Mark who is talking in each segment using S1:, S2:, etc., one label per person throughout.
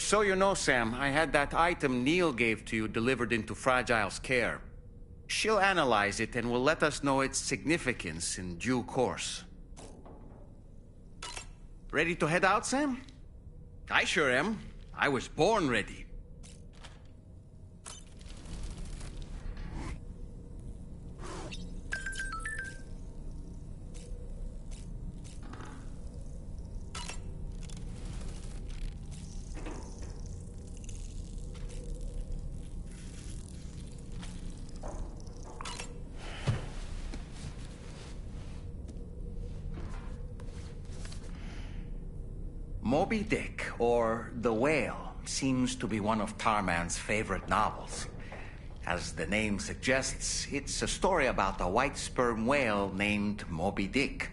S1: So you know, Sam, I had that item Neil gave to you delivered into Fragile's care. She'll analyze it and will let us know its significance in due course. Ready to head out, Sam? I sure am. I was born ready. Moby Dick, or The Whale, seems to be one of Tarman's favorite novels. As the name suggests, it's a story about a white sperm whale named Moby Dick.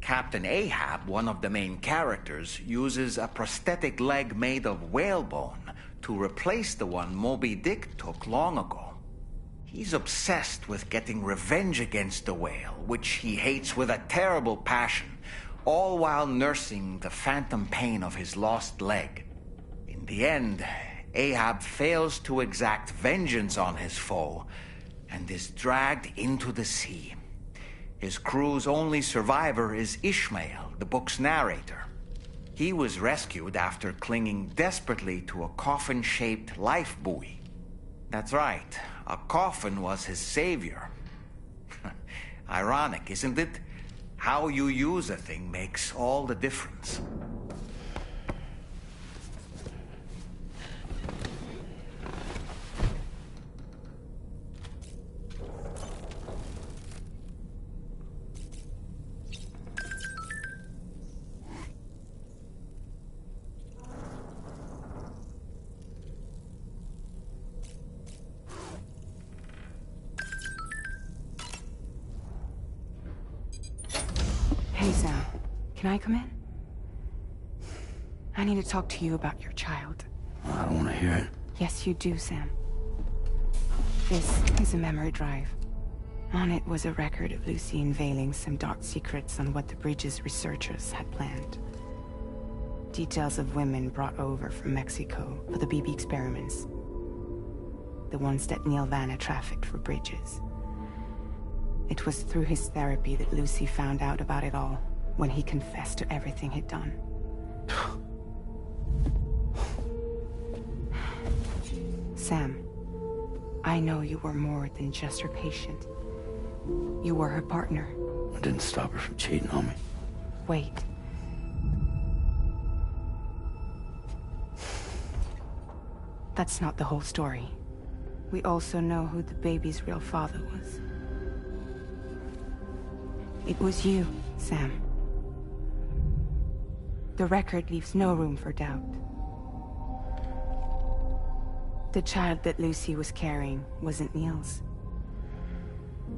S1: Captain Ahab, one of the main characters, uses a prosthetic leg made of whalebone to replace the one Moby Dick took long ago. He's obsessed with getting revenge against the whale, which he hates with a terrible passion, all while nursing the phantom pain of his lost leg. In the end, Ahab fails to exact vengeance on his foe and is dragged into the sea. His crew's only survivor is Ishmael, the book's narrator. He was rescued after clinging desperately to a coffin-shaped life buoy. That's right, a coffin was his savior. Ironic, isn't it? How you use a thing makes all the difference.
S2: Hey, Sam. Can I come in? I need to talk to you about your child.
S3: I don't want to hear it.
S2: Yes, you do, Sam. This is a memory drive. On it was a record of Lucy unveiling some dark secrets on what the Bridges researchers had planned. Details of women brought over from Mexico for the BB experiments. The ones that Neil Vanna trafficked for Bridges. It was through his therapy that Lucy found out about it all, when he confessed to everything he'd done. Sam, I know you were more than just her patient. You were her partner.
S3: I didn't stop her from cheating on me.
S2: Wait. That's not the whole story. We also know who the baby's real father was. It was you, Sam. The record leaves no room for doubt. The child that Lucy was carrying wasn't Neil's.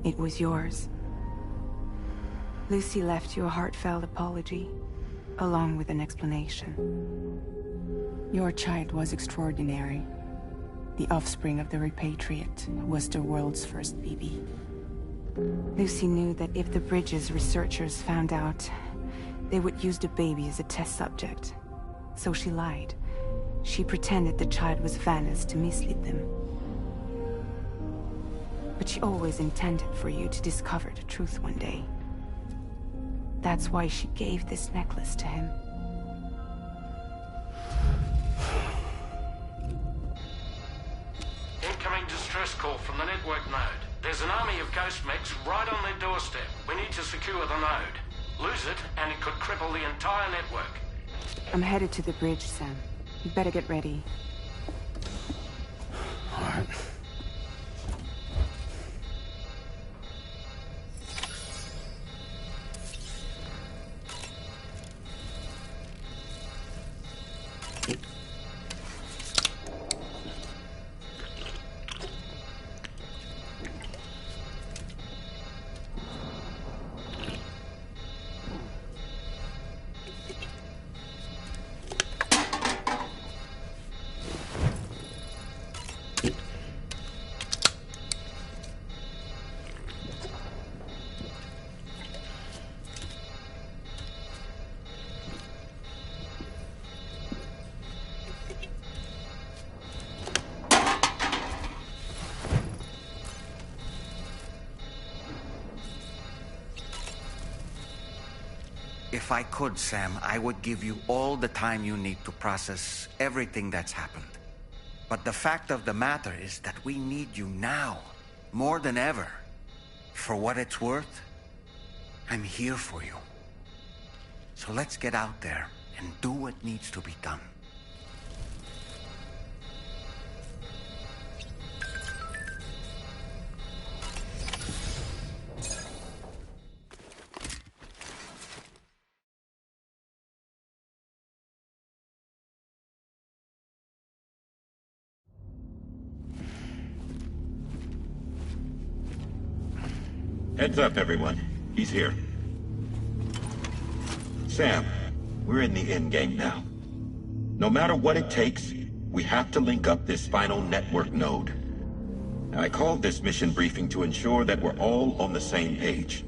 S2: It was yours. Lucy left you a heartfelt apology, along with an explanation. Your child was extraordinary. The offspring of the repatriate was the world's first BB. Lucy knew that if the Bridges researchers found out, they would use the baby as a test subject. So she lied. She pretended the child was Vanna's to mislead them. But she always intended for you to discover the truth one day. That's why she gave this necklace to him.
S4: Incoming distress call from the network node. There's an army of ghost mechs right on their doorstep. We need to secure the node. Lose it, and it could cripple the entire network.
S2: I'm headed to the bridge, Sam. You better get ready.
S3: All right.
S1: If I could, Sam, I would give you all the time you need to process everything that's happened. But the fact of the matter is that we need you now, more than ever. For what it's worth, I'm here for you. So let's get out there and do what needs to be done.
S5: Heads up, everyone. He's here. Sam, we're in the endgame now. No matter what it takes, we have to link up this final network node. Now, I called this mission briefing to ensure that we're all on the same page.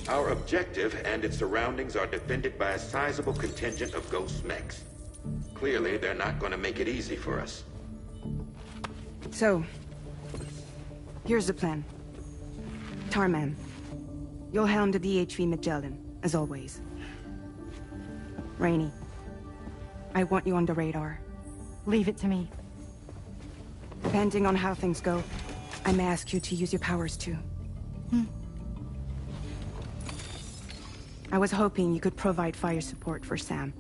S5: Our objective and its surroundings are defended by a sizable contingent of ghost mechs. Clearly, they're not going to make it easy for us.
S2: So, here's the plan. Tarman, you'll helm the DHV Magellan, as always. Rainey, I want you on the radar.
S6: Leave it to me.
S2: Depending on how things go, I may ask you to use your powers too. I was hoping you could provide fire support for Sam,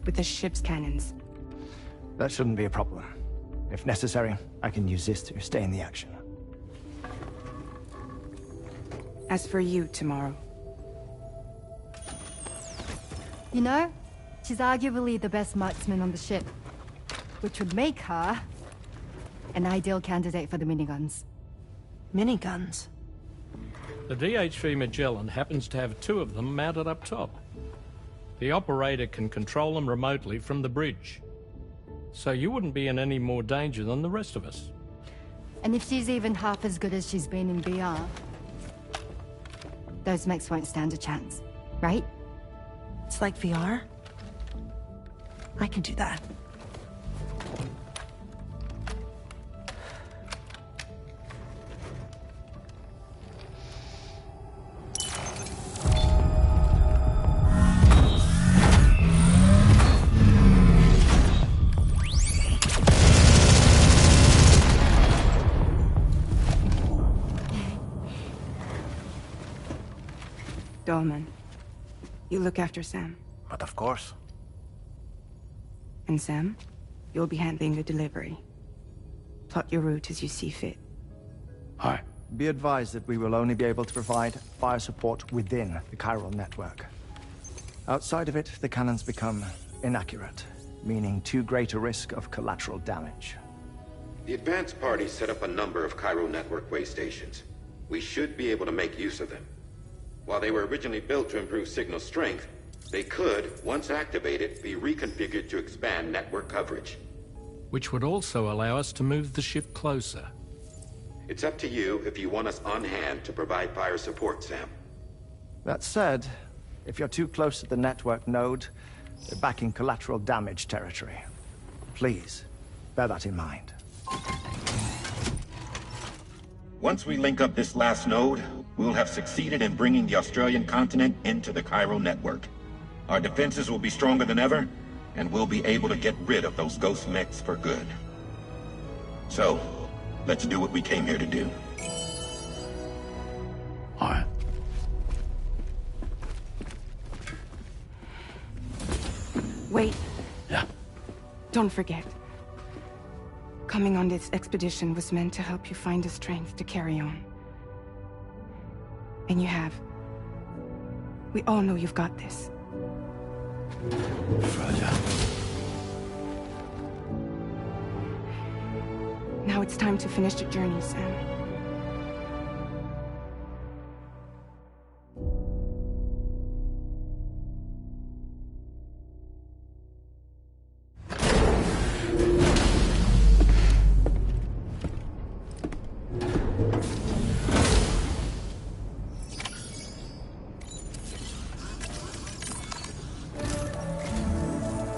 S2: with the ship's cannons.
S7: That shouldn't be a problem. If necessary, I can use this to stay in the action.
S2: As for you, tomorrow.
S6: You know, she's arguably the best marksman on the ship, which would make her an ideal candidate for the miniguns.
S7: Miniguns?
S4: The DHV Magellan happens to have 2 of them mounted up top. The operator can control them remotely from the bridge. So you wouldn't be in any more danger than the rest of us.
S6: And if she's even half as good as she's been in VR, those mechs won't stand a chance, right?
S8: It's like VR? I can do that.
S2: Dolman, you look after Sam.
S1: But of course.
S2: And Sam, you'll be handling the delivery. Plot your route as you see fit.
S3: Aye.
S7: Be advised that we will only be able to provide fire support within the chiral network. Outside of it, the cannons become inaccurate, meaning too great a risk of collateral damage.
S5: The advanced party set up a number of chiral network way stations. We should be able to make use of them. While they were originally built to improve signal strength, they could, once activated, be reconfigured to expand network coverage.
S4: Which would also allow us to move the ship closer.
S5: It's up to you if you want us on hand to provide fire support, Sam.
S7: That said, if you're too close to the network node, you're back in collateral damage territory. Please, bear that in mind.
S5: Once we link up this last node, we'll have succeeded in bringing the Australian continent into the chiral network. Our defenses will be stronger than ever, and we'll be able to get rid of those ghost mechs for good. So, let's do what we came here to do.
S3: All right.
S2: Wait.
S3: Yeah.
S2: Don't forget. Coming on this expedition was meant to help you find the strength to carry on. And you have. We all know you've got this.
S3: Fragile.
S2: Now it's time to finish the journey, Sam.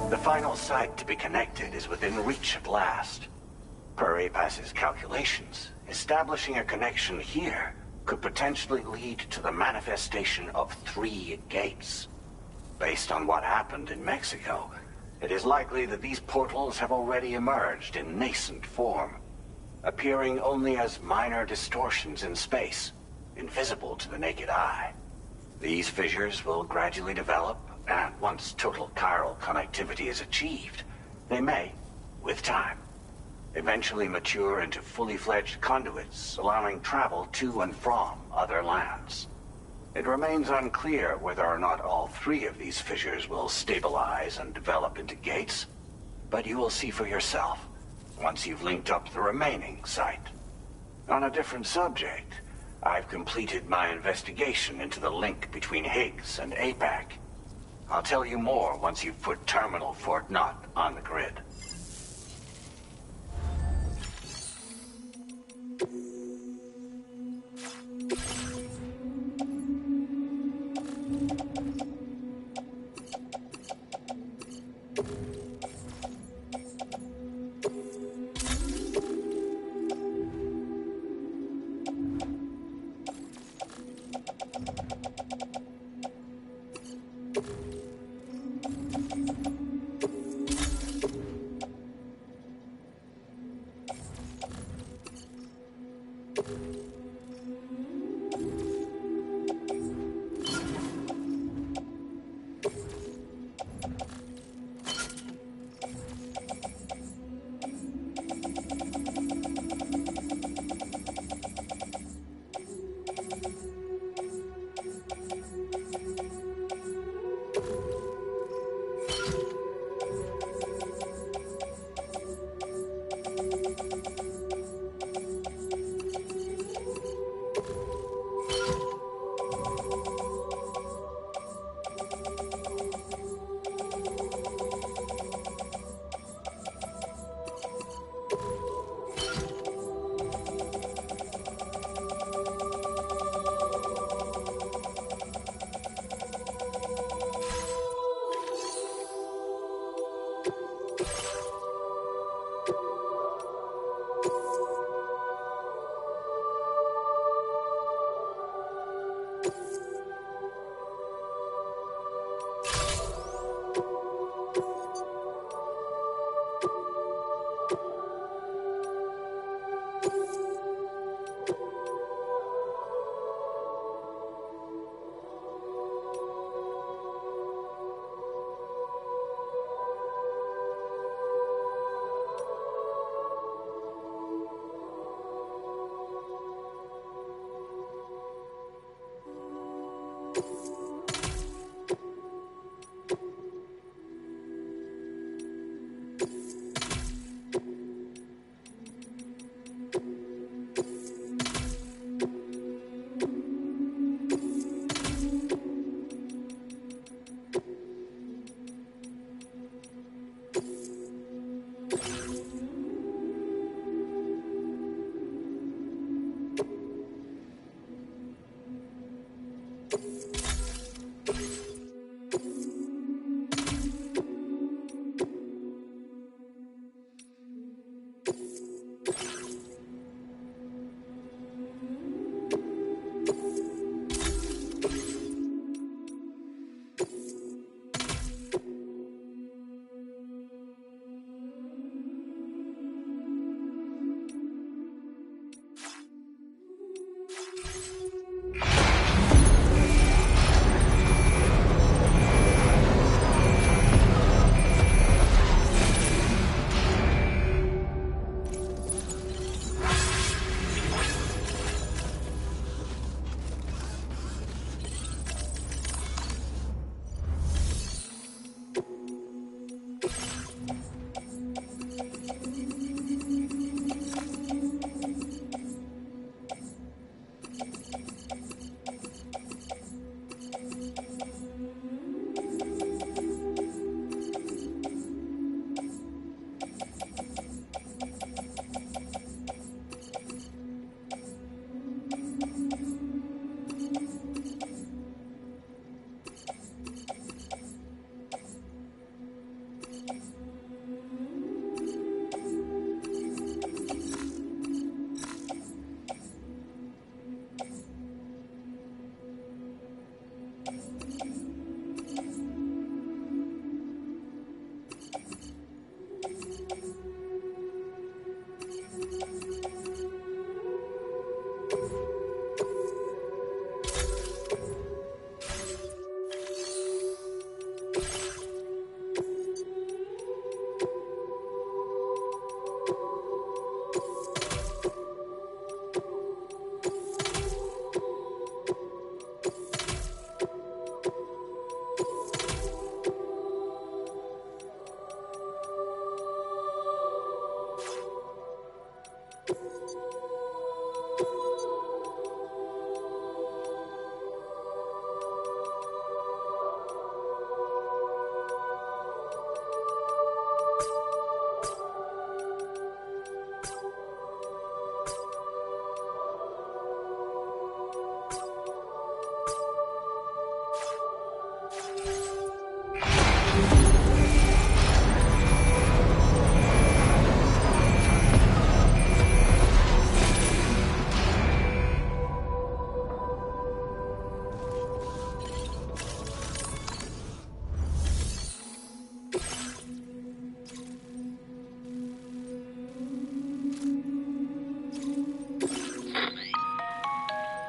S9: The final site to be connected is within reach at last. Per APAS's calculations, establishing a connection here could potentially lead to the manifestation of 3 gates. Based on what happened in Mexico, it is likely that these portals have already emerged in nascent form, appearing only as minor distortions in space, invisible to the naked eye. These fissures will gradually develop, and once total chiral connectivity is achieved, they may, with time, eventually mature into fully fledged conduits, allowing travel to and from other lands. It remains unclear whether or not all 3 of these fissures will stabilize and develop into gates, but you will see for yourself once you've linked up the remaining site. On a different subject, I've completed my investigation into the link between Higgs and APAC. I'll tell you more once you've put Terminal Fort Knott on the grid.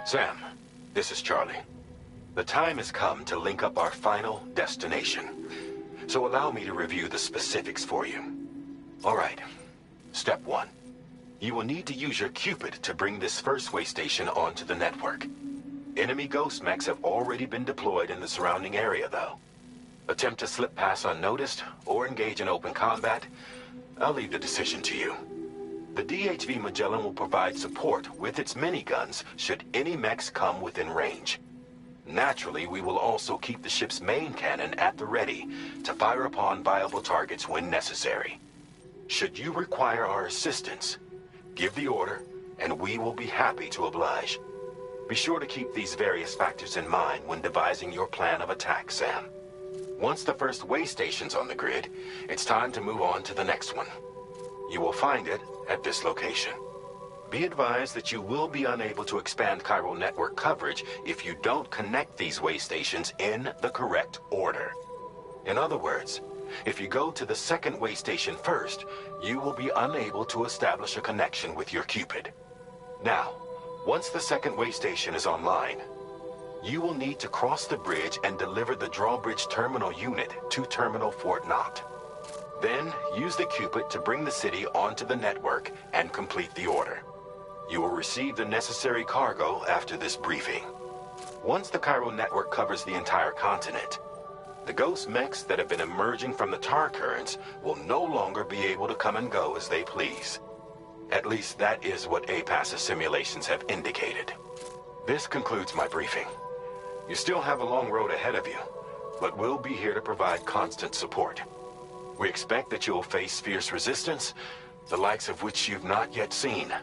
S5: Sam, this is Charlie. The time has come to link up our final destination. So allow me to review the specifics for you. All right. Step 1. You will need to use your Cupid to bring this first way station onto the network. Enemy ghost mechs have already been deployed in the surrounding area, though. Attempt to slip past unnoticed or engage in open combat, I'll leave the decision to you. The DHV Magellan will provide support with its miniguns should any mechs come within range. Naturally, we will also keep the ship's main cannon at the ready to fire upon viable targets when necessary. Should you require our assistance, give the order, and we will be happy to oblige. Be sure to keep these various factors in mind when devising your plan of attack, Sam. Once the first way station's on the grid, it's time to move on to the next one. You will find it at this location. Be advised that you will be unable to expand chiral network coverage if you don't connect these way stations in the correct order. In other words, if you go to the second way station first, you will be unable to establish a connection with your Cupid. Now, once the second way station is online, you will need to cross the bridge and deliver the drawbridge terminal unit to Terminal Fort Knott. Then, use the Cupid to bring the city onto the network and complete the order. You will receive the necessary cargo after this briefing. Once the chiral network covers the entire continent, the ghost mechs that have been emerging from the tar currents will no longer be able to come and go as they please. At least that is what APAS's simulations have indicated. This concludes my briefing. You still have a long road ahead of you, but we'll be here to provide constant support. We expect that you'll face fierce resistance, the likes of which you've not yet seen.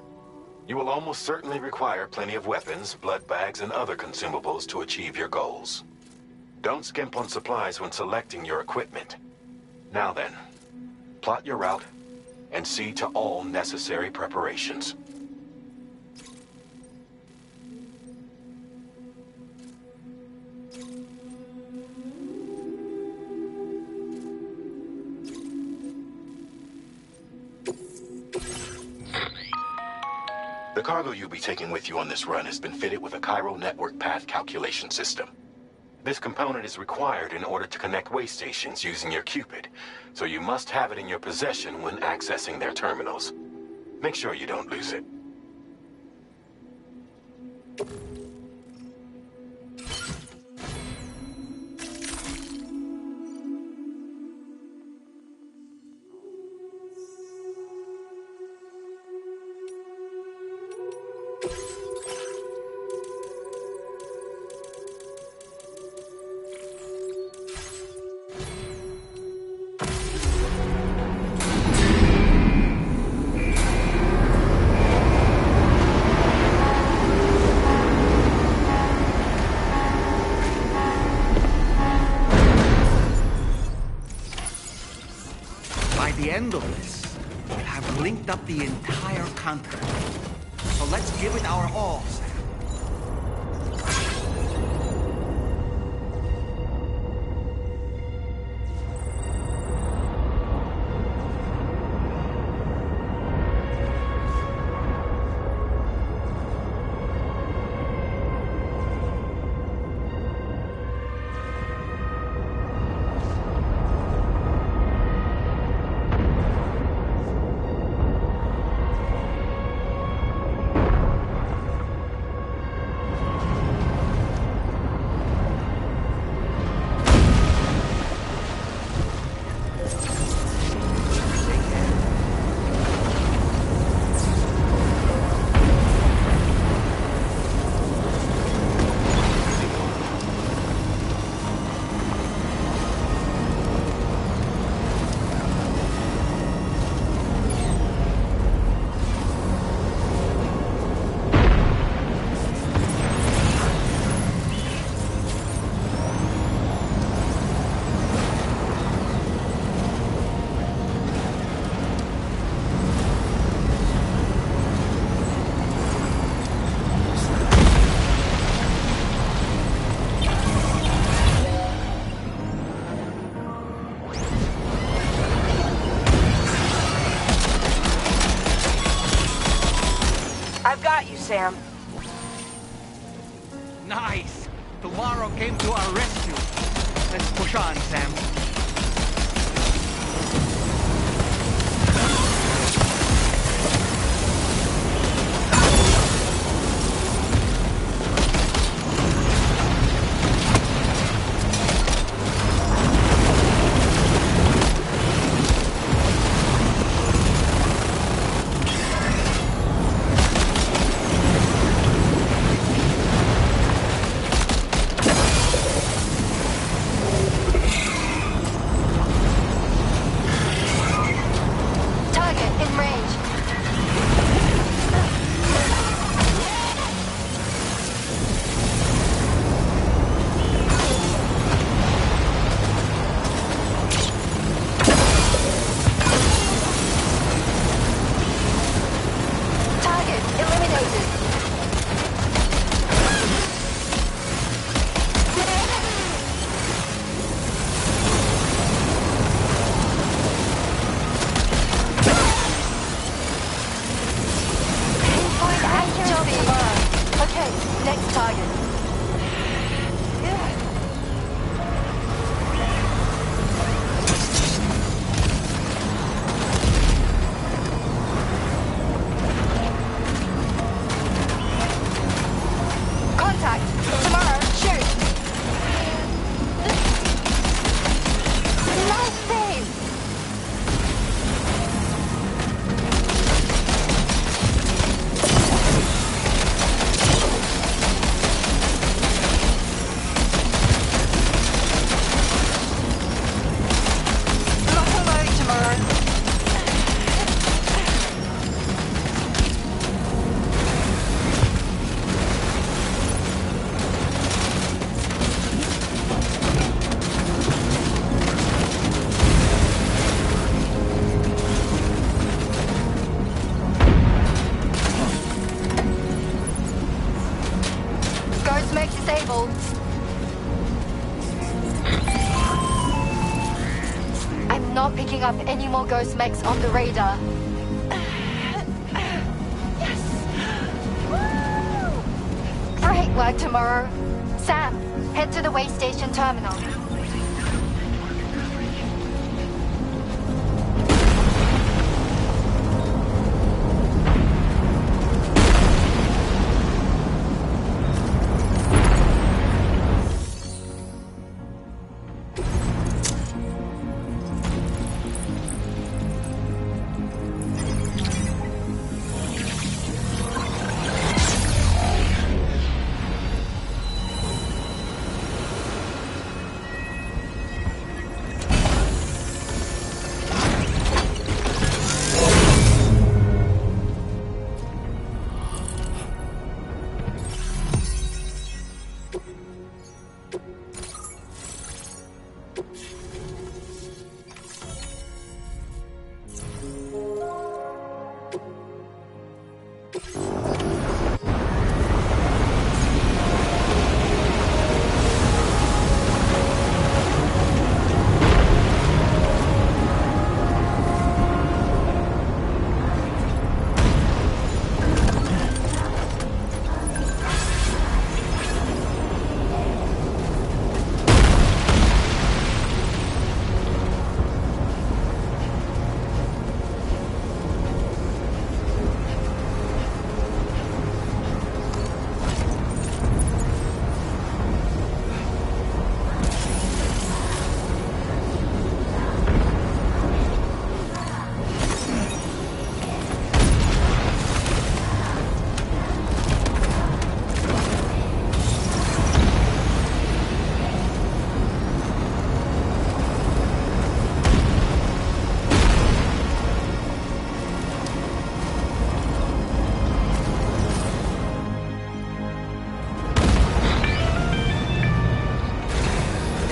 S5: You will almost certainly require plenty of weapons, blood bags, and other consumables to achieve your goals. Don't skimp on supplies when selecting your equipment. Now then, plot your route and see to all necessary preparations. The cargo you'll be taking with you on this run has been fitted with a chiral network path calculation system. This component is required in order to connect way stations using your Cupid, so you must have it in your possession when accessing their terminals. Make sure you don't lose it.
S1: End of this, we'll have linked up the entire continent. So let's give it our all, Sam.
S8: I've got you, Sam.
S1: Nice! Tomorrow came to our rescue. Let's push on, Sam.
S6: Picking up any more ghost mechs on the radar. Yes! Woo! Great work, Tomorrow. Sam, head to the way station terminal.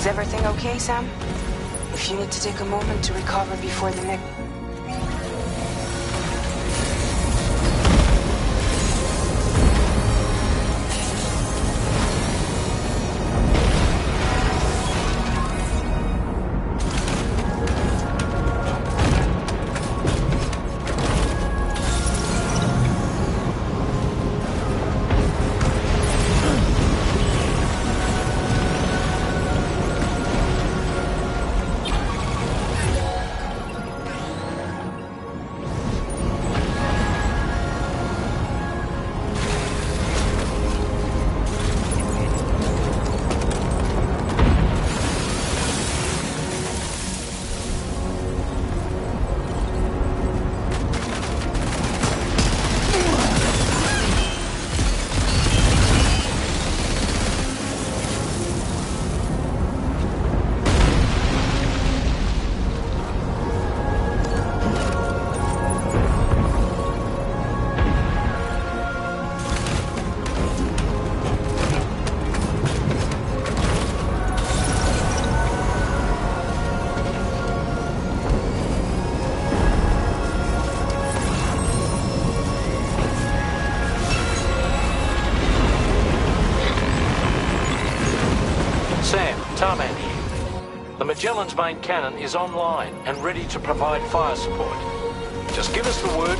S2: Is everything okay, Sam? If you need to take a moment to recover before the next...
S4: Magellan's main cannon is online and ready to provide fire support. Just give us the word.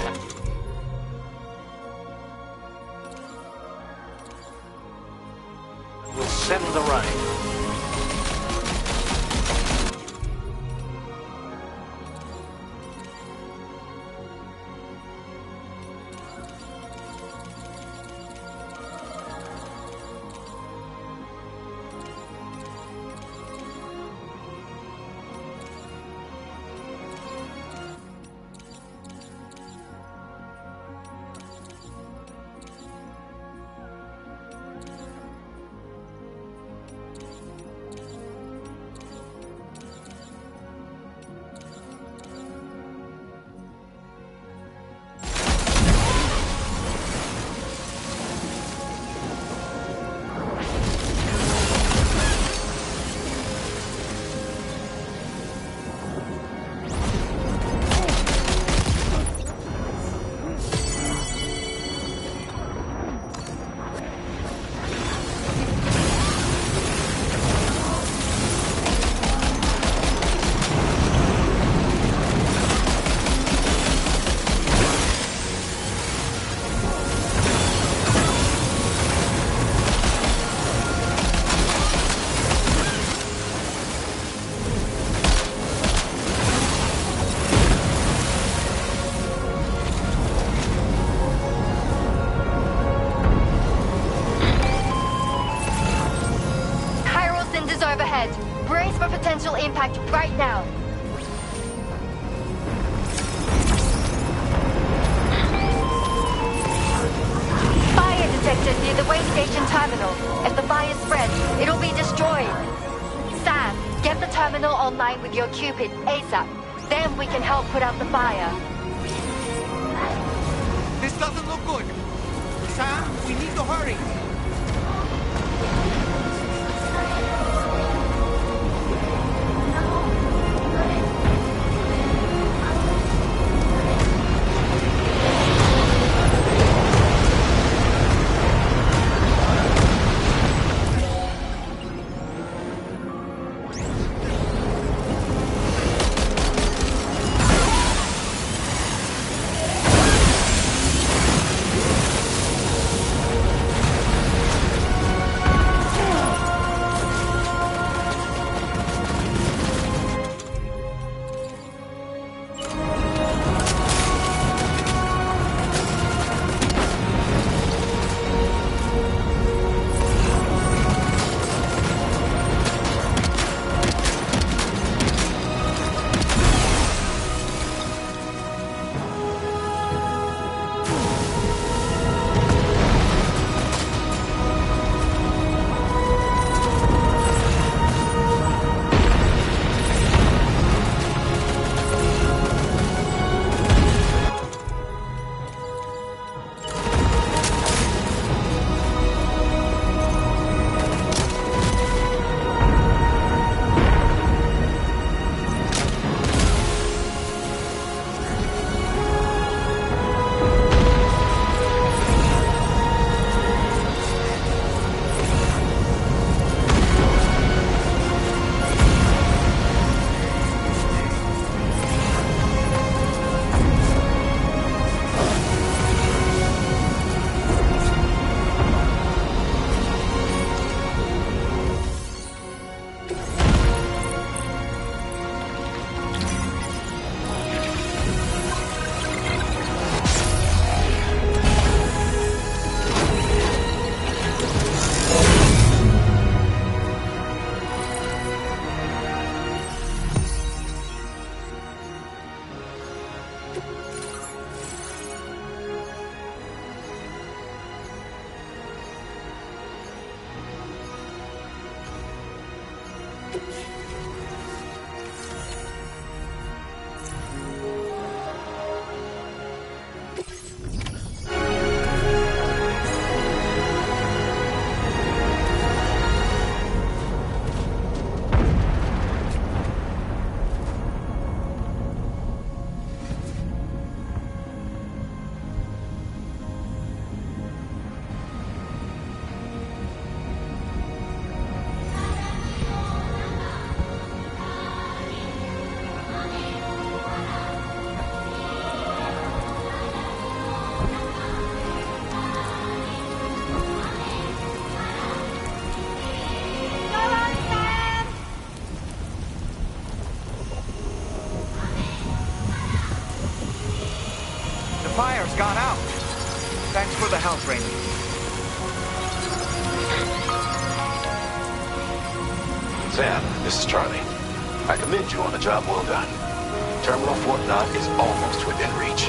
S4: We'll send the rain.
S6: Brace for potential impact right now. Fire detected near the way station terminal. If the fire spreads, it'll be destroyed. Sam, get the terminal online with your Cupid ASAP. Then we can help put out the fire.
S1: This doesn't look good. Sam, we need to hurry. Thanks for the help, Rainey.
S10: Sam, this is Charlie. I commend you on a job well done. Terminal Fort Knott is almost within reach.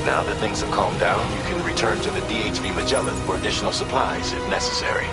S10: Now that things have calmed down, you can return to the DHV Magellan for additional supplies if necessary.